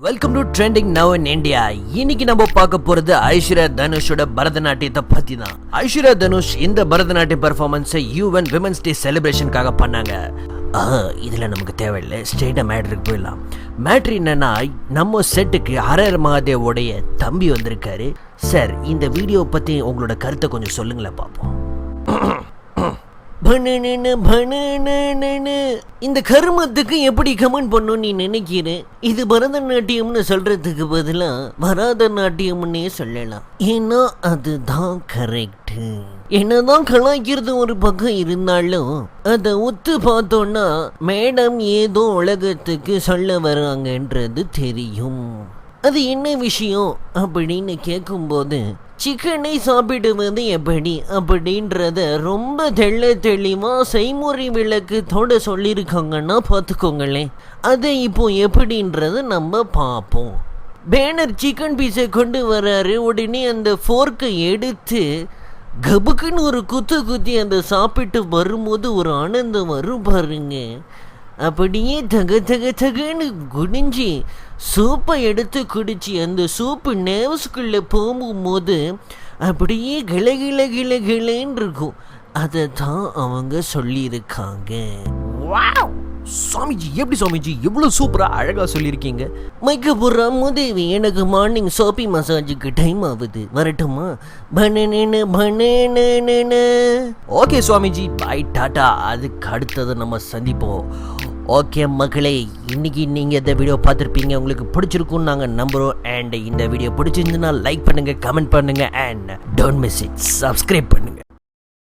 Welcome to trending now in India. இன்னைக்கு நம்ம பார்க்க போறது ஐஸ்வர்யா தனுஷோட பரதநாட்டியத்தை பத்தி தான். ஐஸ்வர்யா தனுஷ் இந்த பரதநாட்டிய பெர்ஃபார்மன்ஸை யுஎன் விமென்ஸ் டே செலிப்ரேஷனுக்காக பண்ணாங்க. இதுல நமக்கு தேவையில்லை, ஸ்ட்ரெயிட்டா மேட்ருக்கு போயிடலாம். மேட்ரு என்னன்னா, நம்ம செட்டுக்கு ஹரஹர மகாதேவோடைய தம்பி வந்திருக்காரு. சார், இந்த வீடியோ பத்தி உங்களோட கருத்தை கொஞ்சம் சொல்லுங்களேன் பாப்போம். இந்த கருமத்துக்கு எப்படி கமெண்ட் பண்ணும் நீ நினைக்கிற? இது பரதநாட்டியம்னு சொல்றதுக்கு பதிலா பரதநாட்டியம்னே சொல்லலாம். ஏன்னா அதுதான் கரெக்ட். என்னதான் கலாய்க்கிறது ஒரு பக்கம் இருந்தாலும் அதை ஒத்து பார்த்தோம்னா மேடம் ஏதோ உலகத்துக்கு சொல்ல வராங்கன்றது தெரியும். அது என்ன விஷயம் அப்படின்னு கேட்கும்போது, சிக்கனை சாப்பிடுவது எப்படி அப்படின்றத ரொம்ப தெளிவா செய்முறை விளக்கத்தோட சொல்லியிருக்காங்கன்னா பார்த்துக்கோங்களேன். அதை இப்போ எப்படின்றத நம்ம பார்ப்போம். பேனர் சிக்கன் பீஸை கொண்டு வராரு. உடனே அந்த ஃபோர்க்கை எடுத்து கபுக்குன்னு ஒரு குத்தி அந்த சாப்பிட்டு வரும்போது ஒரு ஆனந்தம் வரும் பாருங்க. அப்படியே தகன்னு குடிஞ்சி சூப்பை எடுத்து குடிச்சு அந்த சூப்பு நேவஸ்குள்ளே போகும்போது அப்படியே கிளன்னு இருக்கும். அதை தான் அவங்க சொல்லியிருக்காங்க. சாமிஜி, எப்படி சாமிஜி இவ்வளவு சூப்பரா அழகா சொல்லியிருக்கீங்க? மைக்கபுரா முதேவி, எனக்கு மார்னிங் சோப்பி மசாஜுக்கு டைம் ஆகுது, வரட்டுமா? Okay Swamiji, bye, tata. அதுக்கு அடுத்தது நம்ம சந்திப்போம். ஓகே மக்களே, இன்னைக்கு நீங்கள் இந்த வீடியோ பார்த்துருப்பீங்க, உங்களுக்கு பிடிச்சிருக்குன்னு நாங்கள் நம்புகிறோம். அண்ட் இந்த வீடியோ பிடிச்சிருந்துன்னா லைக் பண்ணுங்கள், கமெண்ட் பண்ணுங்கள், and don't miss it, subscribe பண்ணுங்கள்.